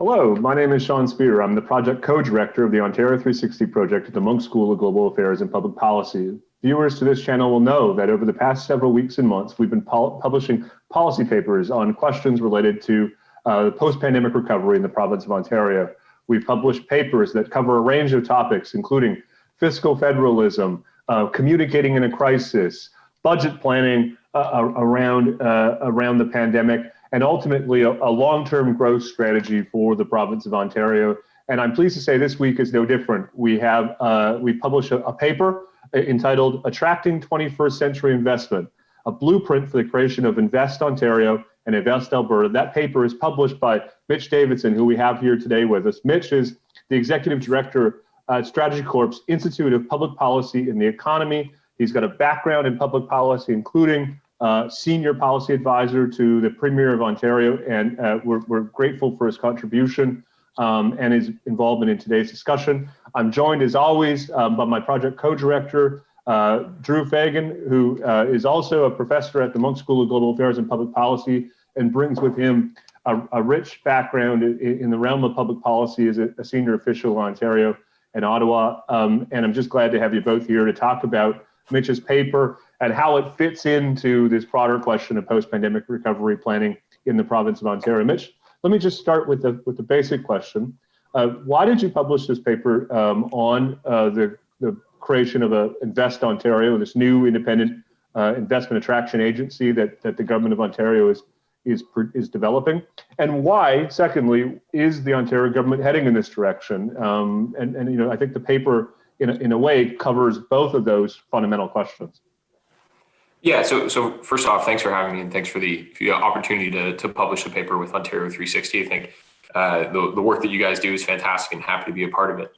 Hello, my name is Sean Speer. I'm the project co-director of the Ontario 360 project at the Monk School of Global Affairs and Public Policy. Viewers to this channel will know that over the past several weeks and months, we've been publishing policy papers on questions related to the post-pandemic recovery in the province of Ontario. We've published papers that cover a range of topics, including fiscal federalism, communicating in a crisis, budget planning around the pandemic, and ultimately a long-term growth strategy for the province of Ontario. And I'm pleased to say this week is no different. We published a paper entitled Attracting 21st Century Investment, a blueprint for the creation of Invest Ontario and Invest Alberta. That paper is published by Mitch Davidson, who we have here today with us. Mitch is the executive director at Strategy Corp's Institute of Public Policy and the Economy. He's got a background in public policy, including senior policy advisor to the Premier of Ontario, and we're grateful for his contribution and his involvement in today's discussion. I'm joined, as always, by my project co-director, Drew Fagan, who is also a professor at the Monk School of Global Affairs and Public Policy and brings with him a rich background in the realm of public policy as a senior official in Ontario and Ottawa. And I'm just glad to have you both here to talk about Mitch's paper and how it fits into this broader question of post-pandemic recovery planning in the province of Ontario. Mitch, let me just start with the basic question. Why did you publish this paper on the creation of Invest Ontario, this new independent investment attraction agency that the government of Ontario is developing? And why, secondly, is the Ontario government heading in this direction? And I think the paper, in a way, covers both of those fundamental questions. Yeah, so first off, thanks for having me, and thanks for the opportunity to publish a paper with Ontario 360. I think the work that you guys do is fantastic, and happy to be a part of it.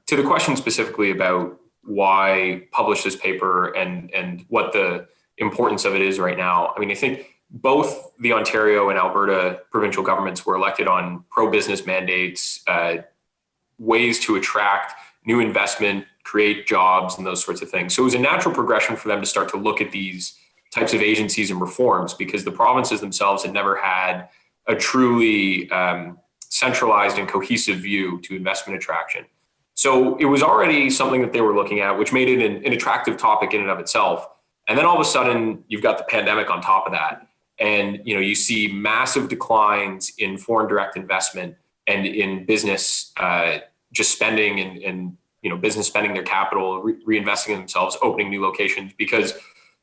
To the question specifically about why publish this paper and what the importance of it is right now, I mean, I think both the Ontario and Alberta provincial governments were elected on pro-business mandates, ways to attract new investment, create jobs, and those sorts of things. So it was a natural progression for them to start to look at these types of agencies and reforms, because the provinces themselves had never had a truly centralized and cohesive view to investment attraction. So it was already something that they were looking at, which made it an attractive topic in and of itself. And then all of a sudden, you've got the pandemic on top of that. And you see massive declines in foreign direct investment and in business just spending and business spending their capital, reinvesting in themselves, opening new locations, because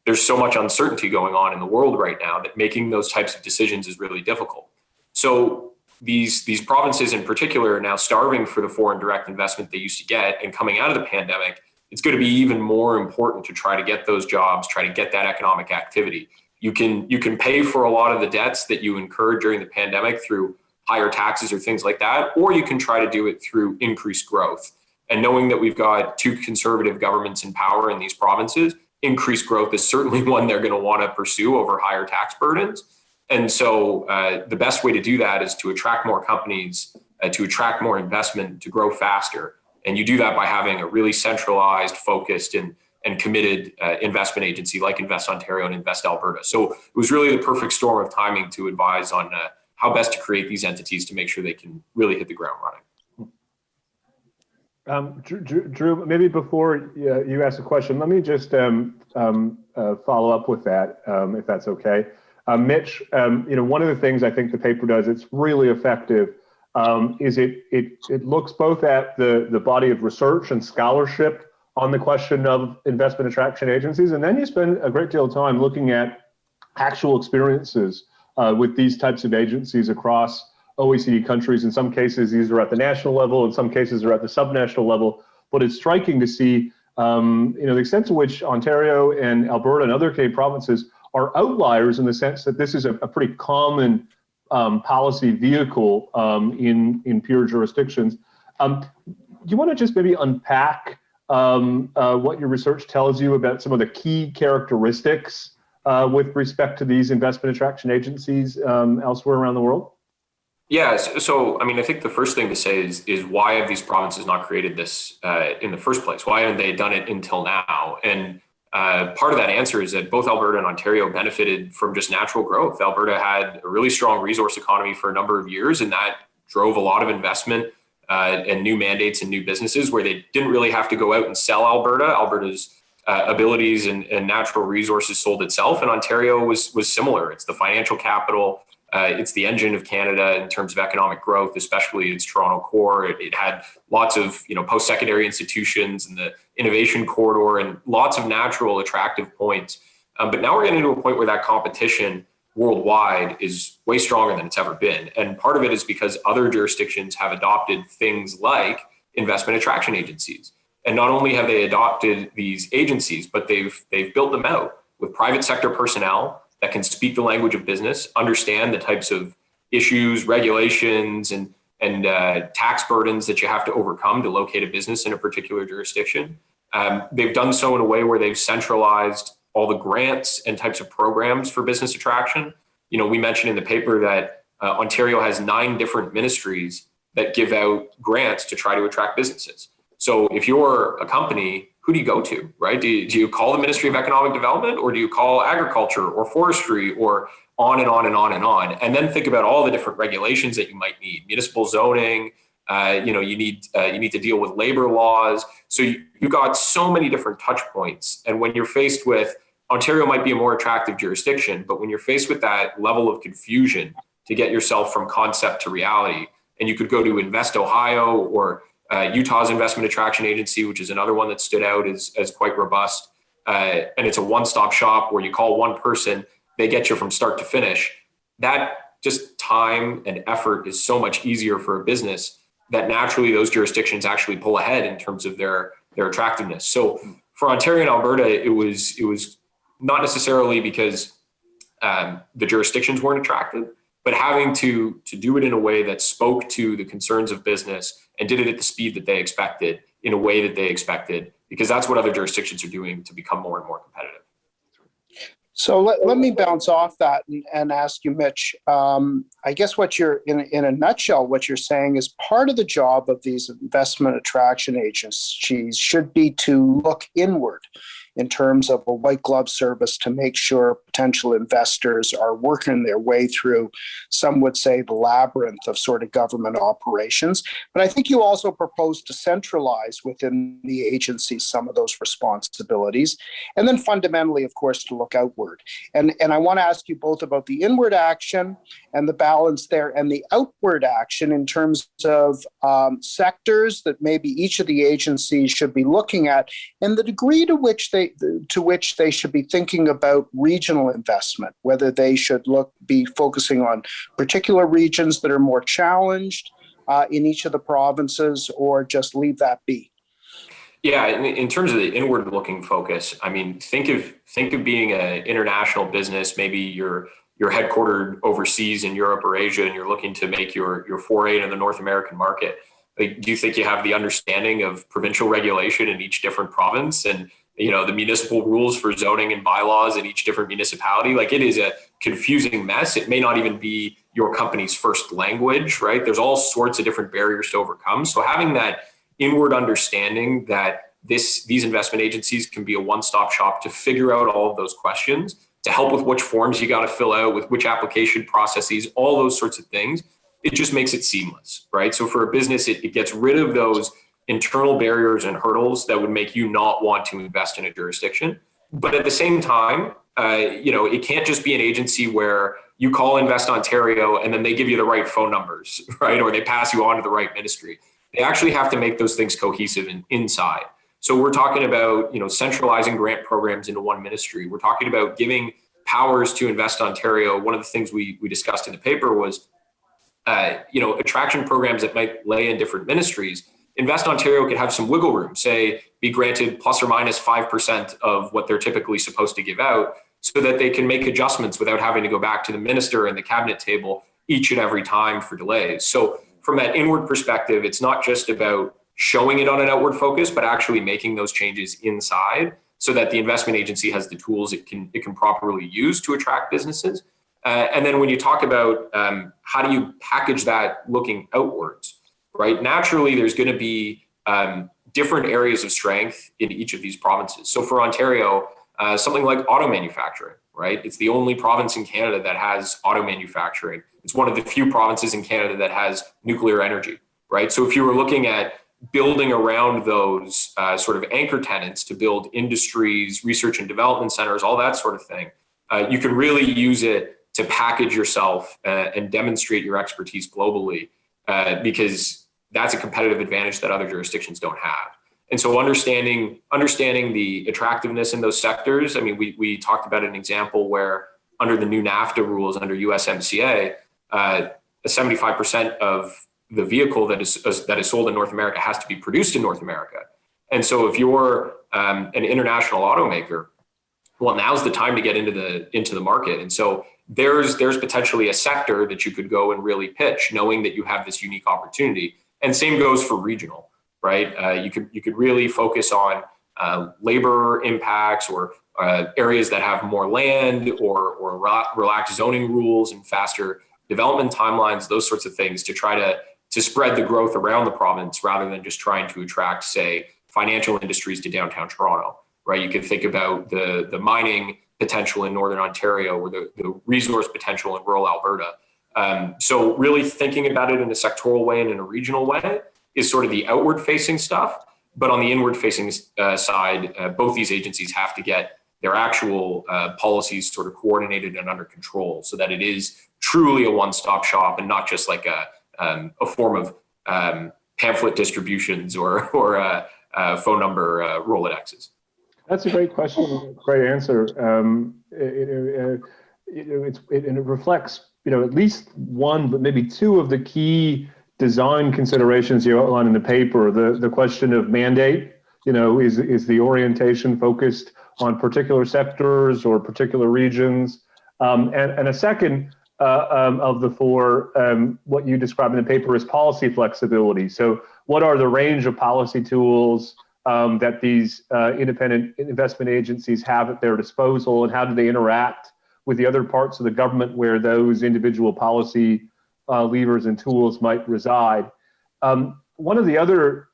there's so much uncertainty going on in the world right now that making those types of decisions is really difficult. So these provinces in particular are now starving for the foreign direct investment they used to get, and coming out of the pandemic, it's going to be even more important to try to get those jobs, try to get that economic activity. You can pay for a lot of the debts that you incurred during the pandemic through higher taxes or things like that, or you can try to do it through increased growth. And knowing that we've got two conservative governments in power in these provinces, increased growth is certainly one they're going to want to pursue over higher tax burdens. And so the best way to do that is to attract more companies, to attract more investment, to grow faster. And you do that by having a really centralized, focused, and committed investment agency like Invest Ontario and Invest Alberta. So it was really the perfect storm of timing to advise on how best to create these entities to make sure they can really hit the ground running. Drew, maybe before you ask a question, let me just follow up with that, if that's okay. Mitch, one of the things I think the paper does, it's really effective, is it looks both at the body of research and scholarship on the question of investment attraction agencies, and then you spend a great deal of time looking at actual experiences with these types of agencies across OECD countries. In some cases, these are at the national level. In some cases, they're at the subnational level. But it's striking to see, the extent to which Ontario and Alberta and other Canadian provinces are outliers in the sense that this is a pretty common policy vehicle in pure jurisdictions. Do you want to just maybe unpack what your research tells you about some of the key characteristics with respect to these investment attraction agencies elsewhere around the world? Yeah, so I mean, I think the first thing to say is why have these provinces not created this in the first place? Why haven't they done it until now? And part of that answer is that both Alberta and Ontario benefited from just natural growth. Alberta had a really strong resource economy for a number of years, and that drove a lot of investment and new mandates and new businesses where they didn't really have to go out and sell Alberta. Alberta's abilities and natural resources sold itself, and Ontario was similar. It's the financial capital. It's the engine of Canada in terms of economic growth, especially its Toronto core. It had lots of post-secondary institutions and the innovation corridor and lots of natural attractive points. But now we're getting to a point where that competition worldwide is way stronger than it's ever been. And part of it is because other jurisdictions have adopted things like investment attraction agencies. And not only have they adopted these agencies, but they've built them out with private sector personnel that can speak the language of business, understand the types of issues, regulations, and tax burdens that you have to overcome to locate a business in a particular jurisdiction. They've done so in a way where they've centralized all the grants and types of programs for business attraction. We mentioned in the paper that Ontario has 9 different ministries that give out grants to try to attract businesses. So if you're a company, who do you go to, right? Do you call the Ministry of Economic Development, or do you call agriculture or forestry, or on and on and on and on? And then think about all the different regulations that you might need. Municipal zoning, you need to deal with labor laws. So you've got so many different touch points. And when you're faced with, Ontario might be a more attractive jurisdiction, but when you're faced with that level of confusion to get yourself from concept to reality, and you could go to Invest Ohio or Utah's Investment Attraction Agency, which is another one that stood out as quite robust. And it's a one-stop shop where you call one person, they get you from start to finish. That just time and effort is so much easier for a business that naturally those jurisdictions actually pull ahead in terms of their attractiveness. So for Ontario and Alberta, it was not necessarily because the jurisdictions weren't attractive, but having to do it in a way that spoke to the concerns of business and did it at the speed that they expected, in a way that they expected, because that's what other jurisdictions are doing to become more and more competitive. So let me bounce off that and ask you, Mitch. I guess what you're, in a nutshell, what you're saying is part of the job of these investment attraction agencies should be to look inward in terms of a white glove service to make sure potential investors are working their way through, some would say, the labyrinth of sort of government operations. But I think you also propose to centralize within the agency some of those responsibilities. And then fundamentally, of course, to look outward. And I want to ask you both about the inward action and the balance there, and the outward action in terms of sectors that maybe each of the agencies should be looking at, and the degree to which they should be thinking about regional investment, whether they should be focusing on particular regions that are more challenged in each of the provinces, or just leave that be. Yeah, in terms of the inward-looking focus, I mean, think of being an international business. Maybe you're headquartered overseas in Europe or Asia, and you're looking to make your foray into the North American market. Like, do you think you have the understanding of provincial regulation in each different province, and the municipal rules for zoning and bylaws in each different municipality? Like, it is a confusing mess. It may not even be your company's first language, right? There's all sorts of different barriers to overcome. So having that inward understanding that these investment agencies can be a one-stop shop to figure out all of those questions, to help with which forms you got to fill out, with which application processes, all those sorts of things, it just makes it seamless, right? So for a business, it gets rid of those internal barriers and hurdles that would make you not want to invest in a jurisdiction. But at the same time, it can't just be an agency where you call Invest Ontario and then they give you the right phone numbers, right? Or they pass you on to the right ministry. They actually have to make those things cohesive and inside. So we're talking about, centralizing grant programs into one ministry. We're talking about giving powers to Invest Ontario. One of the things we discussed in the paper was, attraction programs that might lay in different ministries. Invest Ontario could have some wiggle room, say, be granted plus or minus 5% of what they're typically supposed to give out, so that they can make adjustments without having to go back to the minister and the cabinet table each and every time for delays. So from that inward perspective, it's not just about showing it on an outward focus, but actually making those changes inside so that the investment agency has the tools it can properly use to attract businesses. And then when you talk about how do you package that looking outwards, right? Naturally, there's going to be different areas of strength in each of these provinces. So for Ontario, something like auto manufacturing, right? It's the only province in Canada that has auto manufacturing. it's one of the few provinces in Canada that has nuclear energy, right? So if you were looking at building around those sort of anchor tenants to build industries, research and development centers, all that sort of thing, you can really use it to package yourself and demonstrate your expertise globally, because that's a competitive advantage that other jurisdictions don't have. And so understanding the attractiveness in those sectors, I mean, we talked about an example where under the new NAFTA rules, under USMCA, 75% of the vehicle that is sold in North America has to be produced in North America. And so if you're an international automaker, well, now's the time to get into the market. And so there's potentially a sector that you could go and really pitch, knowing that you have this unique opportunity. And same goes for regional, right? You could really focus on labor impacts or areas that have more land or relaxed zoning rules and faster development timelines, those sorts of things, to try to spread the growth around the province rather than just trying to attract, say, financial industries to downtown Toronto, right? You could think about the mining potential in Northern Ontario or the resource potential in rural Alberta. So really thinking about it in a sectoral way and in a regional way is sort of the outward facing stuff. But on the inward facing side, both these agencies have to get their actual policies sort of coordinated and under control so that it is truly a one-stop shop and not just like a form of pamphlet distributions or phone number Rolodexes. That's a great question, great answer. It reflects, at least one, but maybe two of the key design considerations you outline in the paper. The question of mandate, is the orientation focused on particular sectors or particular regions? And a second of the four, what you describe in the paper is policy flexibility. So what are the range of policy tools that these independent investment agencies have at their disposal, and how do they interact with the other parts of the government where those individual policy levers and tools might reside? One of the other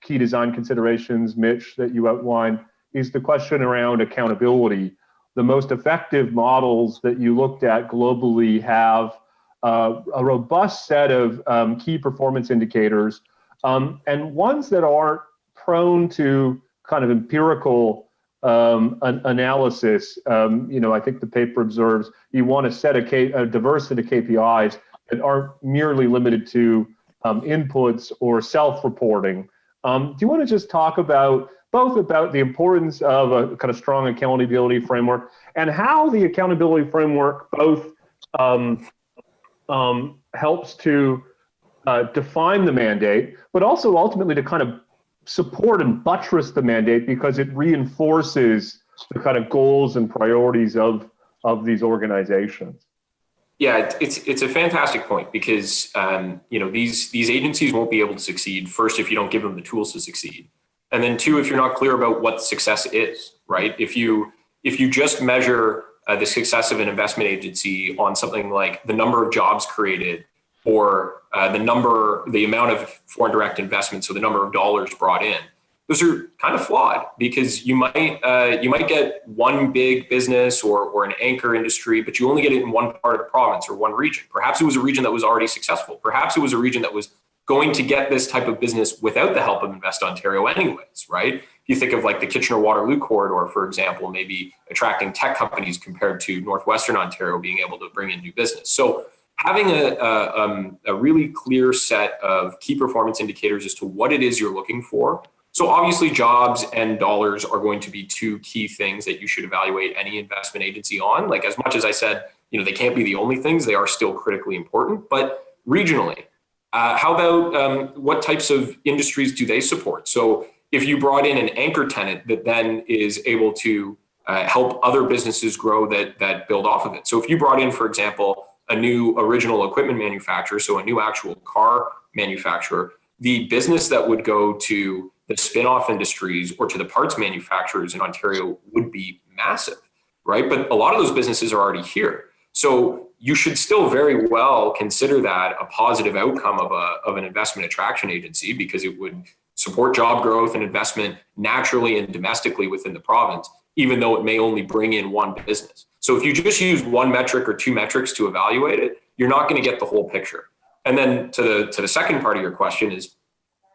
key design considerations, Mitch, that you outlined is the question around accountability. The most effective models that you looked at globally have a robust set of key performance indicators, and ones that aren't prone to kind of empirical analysis. I think the paper observes you want to set a diverse set of KPIs that aren't merely limited to inputs or self-reporting. Do you want to just talk about the importance of a kind of strong accountability framework and how the accountability framework both helps to define the mandate, but also ultimately to kind of support and buttress the mandate because it reinforces the kind of goals and priorities of these organizations? Yeah, it's a fantastic point because these agencies won't be able to succeed, first, if you don't give them the tools to succeed, and then two, if you're not clear about what success is, right? If you just measure the success of an investment agency on something like the number of jobs created or the amount of foreign direct investment, so the number of dollars brought in, those are kind of flawed because you might get one big business or an anchor industry, but you only get it in one part of the province or one region. Perhaps it was a region that was already successful. Perhaps it was a region that was going to get this type of business without the help of Invest Ontario anyways, right? If you think of like the Kitchener-Waterloo corridor, for example, maybe attracting tech companies compared to Northwestern Ontario being able to bring in new business. So having a really clear set of key performance indicators as to what it is you're looking for. So obviously jobs and dollars are going to be two key things that you should evaluate any investment agency on. Like, as much as I said, they can't be the only things, they are still critically important, but regionally, how about what types of industries do they support? So if you brought in an anchor tenant that then is able to help other businesses grow that build off of it. So if you brought in, for example, a new original equipment manufacturer, so a new actual car manufacturer, the business that would go to the spin-off industries or to the parts manufacturers in Ontario would be massive, right? But a lot of those businesses are already here. So you should still very well consider that a positive outcome of an investment attraction agency because it would support job growth and investment naturally and domestically within the province, even though it may only bring in one business. So if you just use one metric or two metrics to evaluate it, you're not going to get the whole picture. And then to the second part of your question is,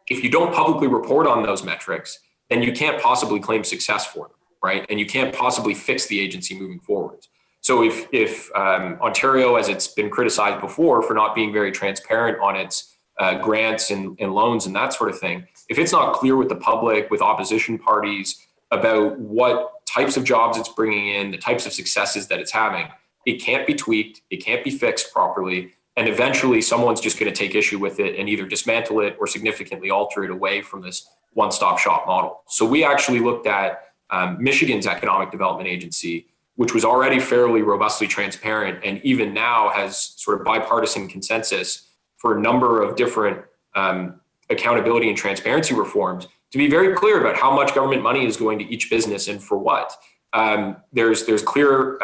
if you don't publicly report on those metrics, then you can't possibly claim success for them, right? And you can't possibly fix the agency moving forward. So if Ontario, as it's been criticized before for not being very transparent on its grants and loans and that sort of thing, if it's not clear with the public, with opposition parties about what types of jobs it's bringing in, the types of successes that it's having, it can't be tweaked, it can't be fixed properly, and eventually someone's just going to take issue with it and either dismantle it or significantly alter it away from this one-stop shop model. So we actually looked at Michigan's Economic Development Agency, which was already fairly robustly transparent and even now has sort of bipartisan consensus for a number of different accountability and transparency reforms to be very clear about how much government money is going to each business and for what. There's clear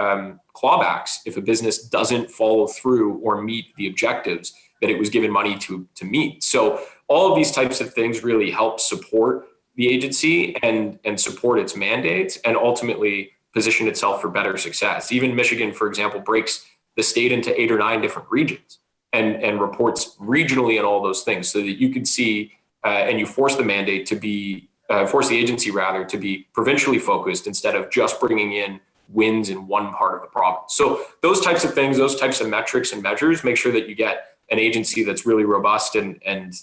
clawbacks if a business doesn't follow through or meet the objectives that it was given money to meet. So all of these types of things really help support the agency and support its mandates and ultimately position itself for better success. Even Michigan, for example, breaks the state into 8 or 9 different regions and reports regionally on all those things so that you can see and you force the mandate to be, force the agency rather to be provincially focused instead of just bringing in wins in one part of the province. So those types of things, those types of metrics and measures make sure that you get an agency that's really robust and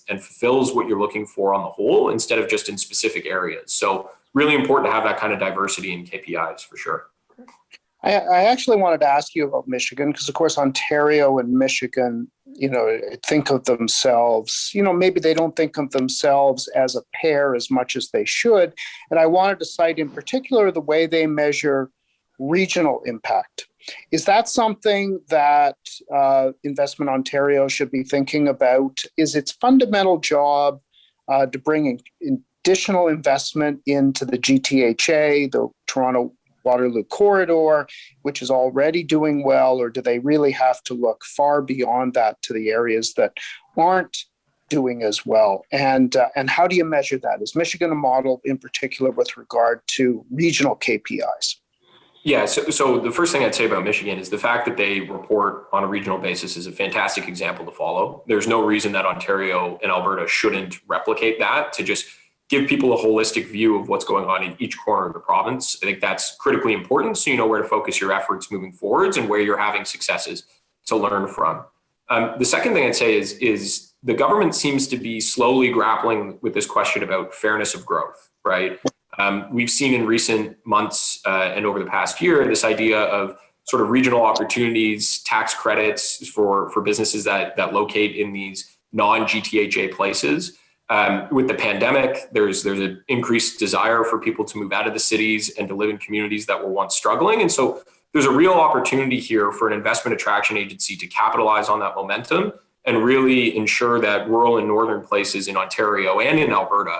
fulfills what you're looking for on the whole instead of just in specific areas. So really important to have that kind of diversity in KPIs for sure. I actually wanted to ask you about Michigan because, of course, Ontario and Michigan, think of themselves, maybe they don't think of themselves as a pair as much as they should. And I wanted to cite in particular the way they measure regional impact. Is that something that Investment Ontario should be thinking about? Is its fundamental job to bring in additional investment into the GTHA, the Toronto Waterloo Corridor, which is already doing well, or do they really have to look far beyond that to the areas that aren't doing as well? And how do you measure that? Is Michigan a model in particular with regard to regional KPIs? Yeah, so the first thing I'd say about Michigan is the fact that they report on a regional basis is a fantastic example to follow. There's no reason that Ontario and Alberta shouldn't replicate that to just give people a holistic view of what's going on in each corner of the province. I think that's critically important so you know where to focus your efforts moving forwards and where you're having successes to learn from. The second thing I'd say is the government seems to be slowly grappling with this question about fairness of growth, right? We've seen in recent months and over the past year, this idea of sort of regional opportunities, tax credits for businesses that locate in these non-GTHA places. With the pandemic, there's an increased desire for people to move out of the cities and to live in communities that were once struggling. And so there's a real opportunity here for an investment attraction agency to capitalize on that momentum and really ensure that rural and northern places in Ontario and in Alberta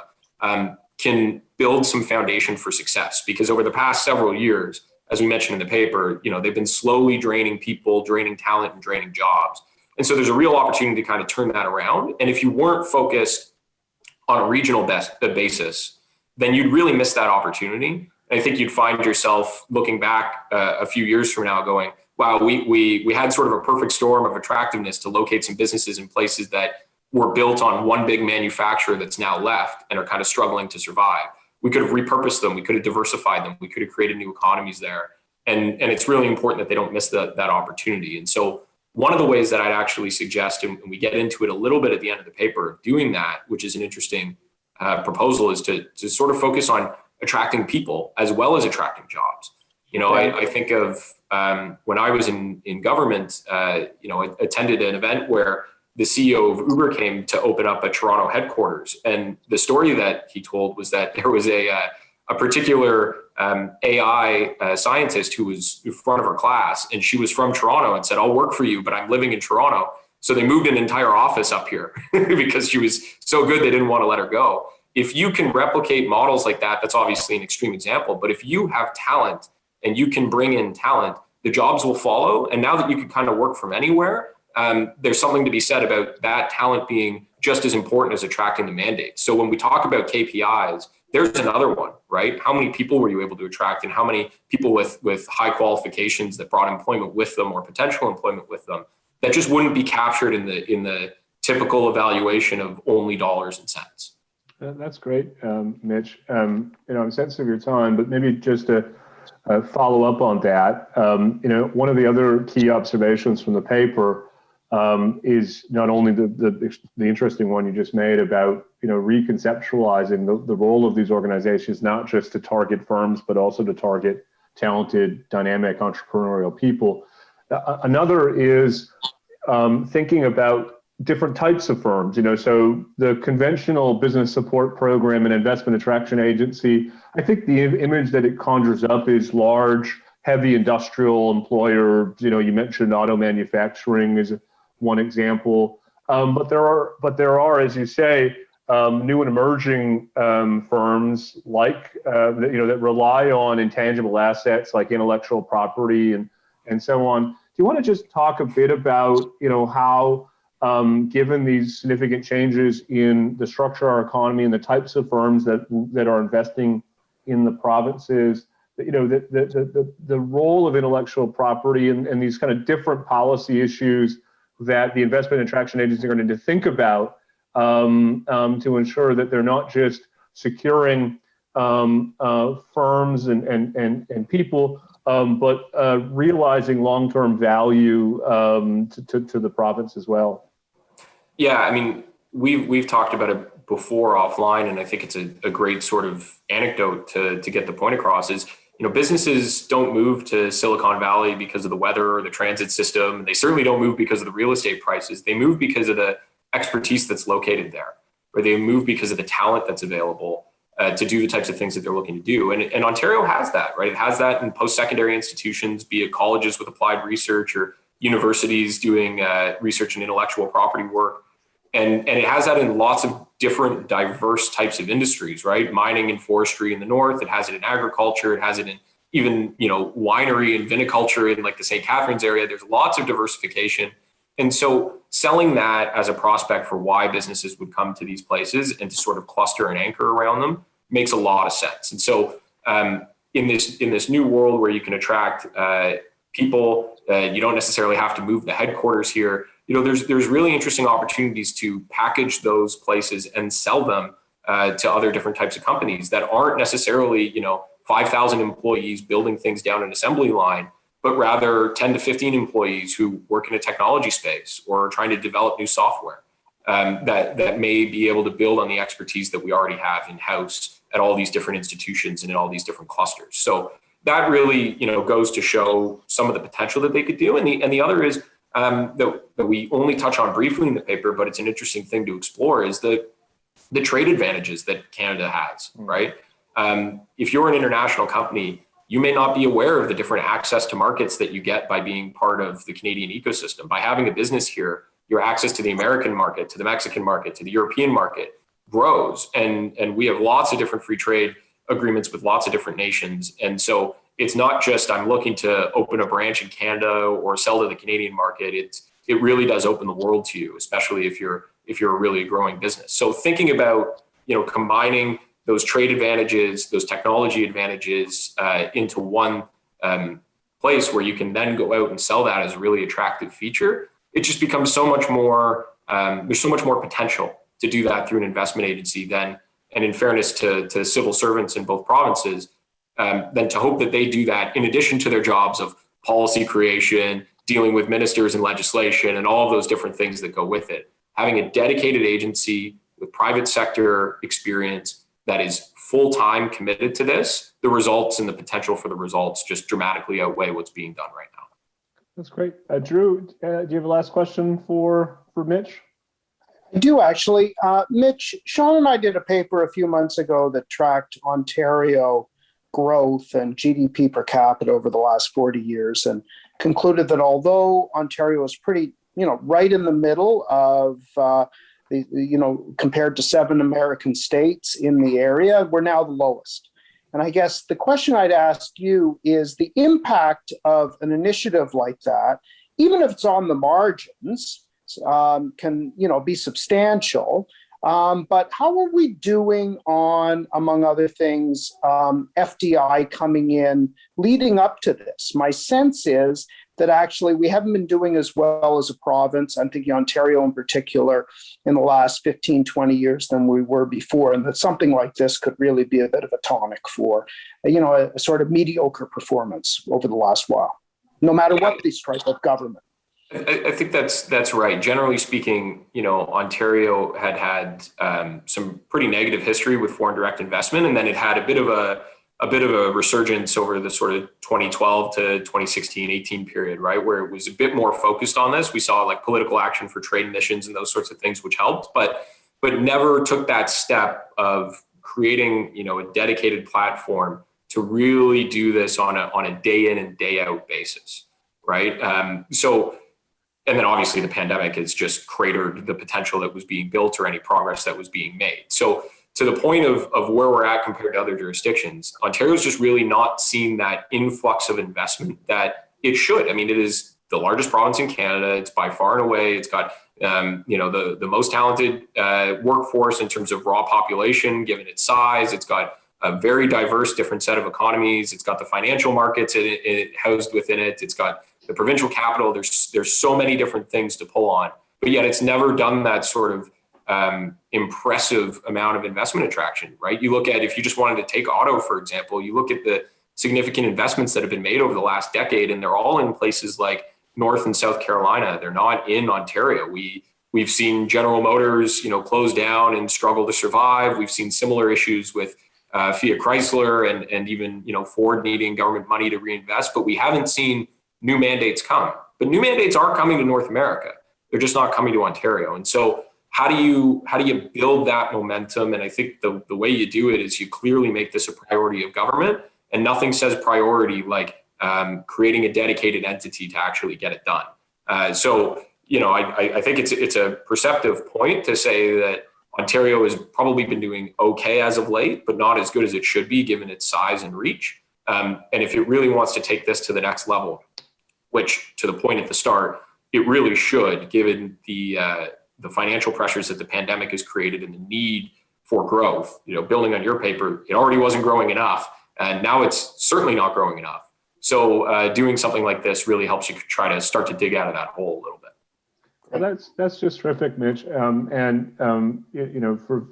can build some foundation for success. Because over the past several years, as we mentioned in the paper, they've been slowly draining people, draining talent, and draining jobs. And so there's a real opportunity to kind of turn that around. And if you weren't focused on a regional basis, then you'd really miss that opportunity. And I think you'd find yourself looking back a few years from now going, wow, we had sort of a perfect storm of attractiveness to locate some businesses in places that were built on one big manufacturer that's now left and are kind of struggling to survive. We could have repurposed them. We could have diversified them. We could have created new economies there. And it's really important that they don't miss that opportunity. And so one of the ways that I'd actually suggest, and we get into it a little bit at the end of the paper, doing that, which is an interesting proposal, is to sort of focus on attracting people as well as attracting jobs. I think of when I was in government, I attended an event where the CEO of Uber came to open up a Toronto headquarters. And the story that he told was that there was a particular AI scientist who was in front of her class, and she was from Toronto and said, "I'll work for you, but I'm living in Toronto." So they moved an entire office up here because she was so good they didn't want to let her go. If you can replicate models like that, that's obviously an extreme example, but if you have talent and you can bring in talent, the jobs will follow. And now that you can kind of work from anywhere, there's something to be said about that talent being just as important as attracting the mandate. So when we talk about KPIs, there's another one, right? How many people were you able to attract, and how many people with high qualifications that brought employment with them or potential employment with them? that just wouldn't be captured in the typical evaluation of only dollars and cents. That's great, Mitch. I'm sensitive of your time, but maybe just to follow up on that, one of the other key observations from the paper is not only the interesting one you just made about reconceptualizing the role of these organizations, not just to target firms, but also to target talented, dynamic, entrepreneurial people. Another is thinking about different types of firms. So the conventional business support program and investment attraction agency, I think the image that it conjures up is large, heavy industrial employer. You mentioned auto manufacturing is one example, but there are, as you say, new and emerging firms like that rely on intangible assets like intellectual property and so on. Do you want to just talk a bit about how, given these significant changes in the structure of our economy and the types of firms that are investing in the provinces, the role of intellectual property and these kind of different policy issues that the investment and attraction agencies are going to need to think about to ensure that they're not just securing firms and people, but realizing long-term value to the province as well. Yeah, I mean, we've talked about it before offline, and I think it's a great sort of anecdote to get the point across is, businesses don't move to Silicon Valley because of the weather or the transit system. They certainly don't move because of the real estate prices. They move because of the expertise that's located there, or they move because of the talent that's available to do the types of things that they're looking to do. And Ontario has that, right? It has that in post-secondary institutions, be it colleges with applied research or universities doing research and intellectual property work. And it has that in lots of different diverse types of industries, right? Mining and forestry in the north. It has it in agriculture. It has it in even, winery and viniculture in like the St. Catharines area. There's lots of diversification. And so selling that as a prospect for why businesses would come to these places and to sort of cluster and anchor around them makes a lot of sense. And so in this new world where you can attract people, you don't necessarily have to move the headquarters here. There's really interesting opportunities to package those places and sell them to other different types of companies that aren't necessarily, 5,000 employees building things down an assembly line, but rather 10 to 15 employees who work in a technology space or trying to develop new software that may be able to build on the expertise that we already have in-house at all these different institutions and in all these different clusters. So that really, goes to show some of the potential that they could do. And the other is that we only touch on briefly in the paper, but it's an interesting thing to explore is the trade advantages that Canada has, right? If you're an international company, you may not be aware of the different access to markets that you get by being part of the Canadian ecosystem. By having a business here, your access to the American market, to the Mexican market, to the European market grows. And we have lots of different free trade agreements with lots of different nations. And so it's not just I'm looking to open a branch in Canada or sell to the Canadian market. It really does open the world to you, especially if you're a really growing business. So thinking about combining those trade advantages, those technology advantages into one place where you can then go out and sell that as a really attractive feature, it just becomes so much more. There's so much more potential to do that through an investment agency than, and in fairness to civil servants in both provinces, than to hope that they do that in addition to their jobs of policy creation, dealing with ministers and legislation, and all of those different things that go with it. Having a dedicated agency with private sector experience that is full-time committed to this, the results and the potential for the results just dramatically outweigh what's being done right now. That's great. Drew, do you have a last question for Mitch? I do actually. Mitch, Sean and I did a paper a few months ago that tracked Ontario growth and GDP per capita over the last 40 years and concluded that although Ontario is pretty, right in the middle of, compared to 7 American states in the area, we're now the lowest. And I guess the question I'd ask you is the impact of an initiative like that, even if it's on the margins, can be substantial. But how are we doing on, among other things, FDI coming in leading up to this? My sense is that actually we haven't been doing as well as a province, I'm thinking Ontario in particular, in the last 15, 20 years than we were before. And that something like this could really be a bit of a tonic for, a sort of mediocre performance over the last while, no matter what the stripe of government. I think that's right. Generally speaking, Ontario had some pretty negative history with foreign direct investment, and then it had a bit of a resurgence over the sort of 2012 to 2016, 18 period, right, where it was a bit more focused on this. We saw like political action for trade missions and those sorts of things, which helped, but never took that step of creating, a dedicated platform to really do this on a day in and day out basis, right? And then obviously the pandemic has just cratered the potential that was being built or any progress that was being made. So to the point of where we're at compared to other jurisdictions, Ontario's just really not seeing that influx of investment that it should. I mean, it is the largest province in Canada. It's by far and away, it's got, the most talented workforce in terms of raw population, given its size. It's got a very diverse, different set of economies. It's got the financial markets it housed within it. It's got the provincial capital. There's so many different things to pull on, but yet it's never done that sort of impressive amount of investment attraction, right? You look at, if you just wanted to take auto, for example, you look at the significant investments that have been made over the last decade, and they're all in places like North and South Carolina. They're not in Ontario. We've seen General Motors, close down and struggle to survive. We've seen similar issues with Fiat Chrysler and even, Ford needing government money to reinvest, but we haven't seen new mandates come. But new mandates are coming to North America. They're just not coming to Ontario. And so how do you build that momentum? And I think the way you do it is you clearly make this a priority of government, and nothing says priority like creating a dedicated entity to actually get it done. I think it's a perceptive point to say that Ontario has probably been doing okay as of late, but not as good as it should be given its size and reach. And if it really wants to take this to the next level, which to the point at the start, it really should, given the financial pressures that the pandemic has created and the need for growth. Building on your paper, it already wasn't growing enough, and now it's certainly not growing enough. So doing something like this really helps you try to start to dig out of that hole a little bit. Well, that's just terrific, Mitch. For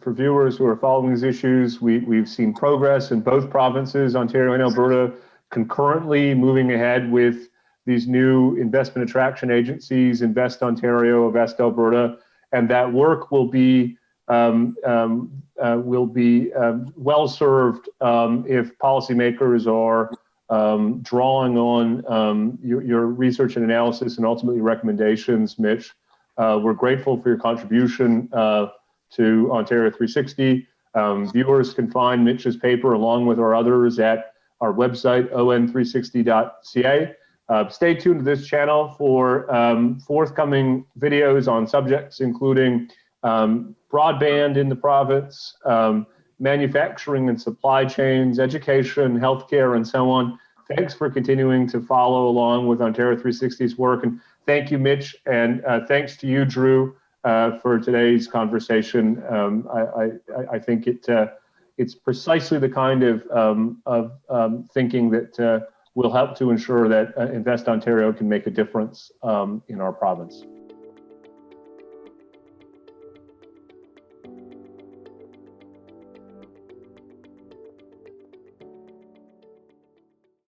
viewers who are following these issues, we've seen progress in both provinces, Ontario and Alberta, concurrently moving ahead with these new investment attraction agencies, Invest Ontario, Invest Alberta, and that work will be well served if policymakers are drawing on your research and analysis and ultimately recommendations, Mitch. We're grateful for your contribution to Ontario 360. Viewers can find Mitch's paper along with our others at our website, on360.ca. Stay tuned to this channel for forthcoming videos on subjects including broadband in the province, manufacturing and supply chains, education, healthcare, and so on. Thanks for continuing to follow along with Ontario 360's work. And thank you, Mitch. And thanks to you, Drew, for today's conversation. I think it's precisely the kind of thinking that will help to ensure that Invest Ontario can make a difference in our province.